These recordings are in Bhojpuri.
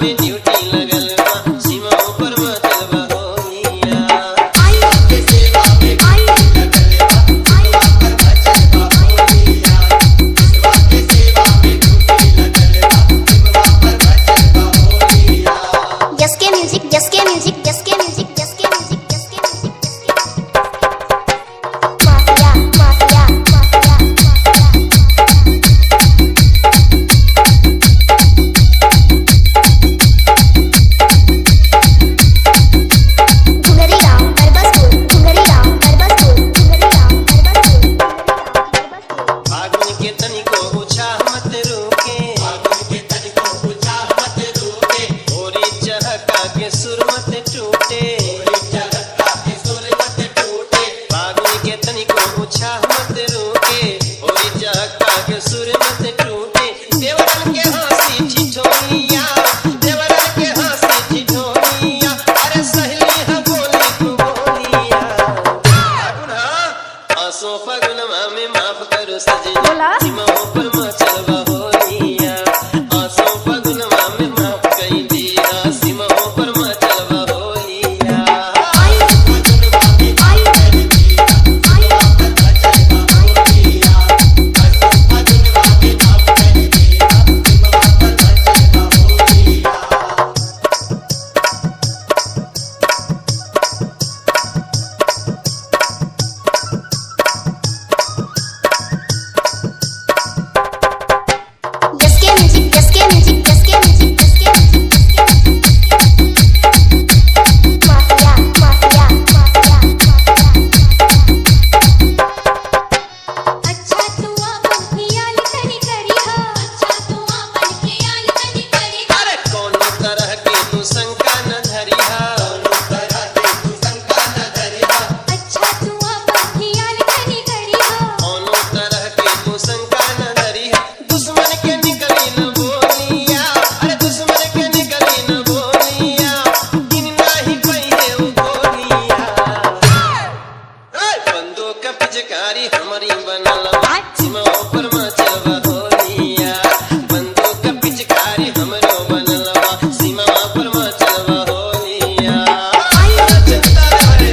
में ड्यूटी लगल बा, सीमा ऊपर मचल बा होलिया। Just music, just music, just music, just music, just music, mafia, mafia, mafia, घुंगरी गाँव बरबसपुर, घुंगरी गाँव बरबसपुर, घुंगरी गाँव बरबसपुर, फागुन के तनिको उछा मत रुके, फागुन के तनिको उछा मत रुके, होरी चहका के सुर मत टूटे, होरी चहका के सुर मत टूटे, फागुन के तनिको उछा मत रुके, होरी चहका के सुर मत टूटे। देवरन के हंसी ठिठोलिया, देवरन के हंसी ठिठोलिया, अरे सहेली है बोली तू बोलिया। फागुन आसो फागुनमा में माफ करो सजना, सीमा ऊपर मचल बा होलिया। आसो फागुनमा में माफ कई दिया, सीमा ऊपर मचल बा होलिया। just music, just music, just music, just music, mafia, mafia, mafia, अच्छा तू अपन खियाल करी करी हो, अच्छा तू अपन खियाल करी करी हो, अरे कोनो तरह के तू शंका न धरिहा, कोनो तरह के तू शंका न धरिहा, अच्छा तू अपन खियाल करी करी हो, कोनो तरह के तू शंका न धरिहा। दुश्मन के निकली न बोलिया, अरे दुश्मन के निकली न बोलिया, दिन नाही पहिले उ बोलिया। बंदूक का पिचकारी हमारी बनल बा, सीमा ऊपर मचल बा होलिया। बंदूक का पिचकारी हमरो बनल बा, सीमा ऊपर मचल बा होलिया। चलता रहे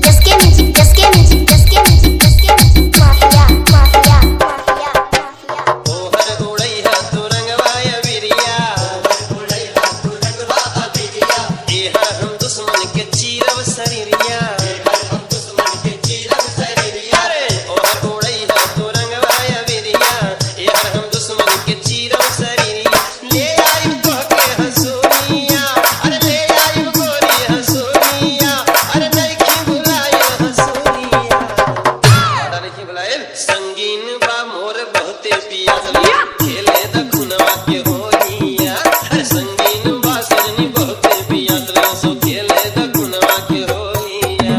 just music, just music, just music, just music, mafia, mafia, mafia, mafia, ओहर उड़ैहा तू रंगवाया बिरिया, ओहर उड़ैहा तू रंगवाया बिरिया, एहर हम दुश्मन के चीरब शरीरिया, एहर हम दुश्मन के चीरब शरीरिया। अरे ओहर उड़ैहा तू रंगवाया बिरिया, एहर हम दुश्मन के चीरब शरीरिया। ले आइब तोहके हंसुनिया, अरे ले आइब गोरी हंसुनिया, अरे नइखी बुलायो हंसुनिया। बड़ा नइखी बुलाएल, संगीन बा मोर बहुते पियास, खेले द खुनवा के होलिया। अरे संगीन बा सजनी बहुते पियास, सो खेले द खुनवा के होलिया।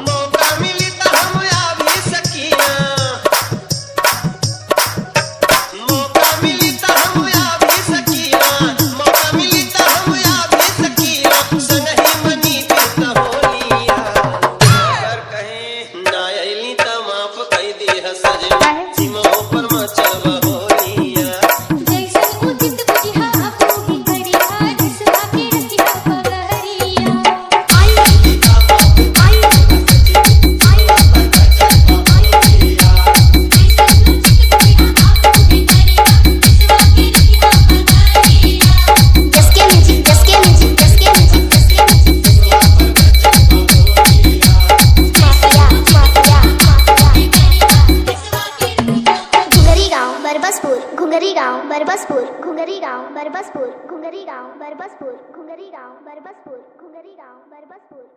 मौका मिली त हम आभी सकीना, मौका मिली त हम आभी सकीना, मौका मिली त हम आभी सकीना, संगही मनी फिरत होलिया। अगर कहे ना अइली त माफ कई दिह सजना, सीमा ऊपर मचल बा होलिया। जैसन उदित बुझिहा आपू ही करिहा, जिसवा के रखिहा पगहरिया। just music, just music, just music, just music, mafia, mafia, Barbaspur, घुंगरी गाँव बरबसपुर, घुंगरी गाँव बरबसपुर, घुंगरी गाँव बरबसपुर, घुंगरी गाँव बरबसपुर, घुंगरी गाँव बरबसपुर।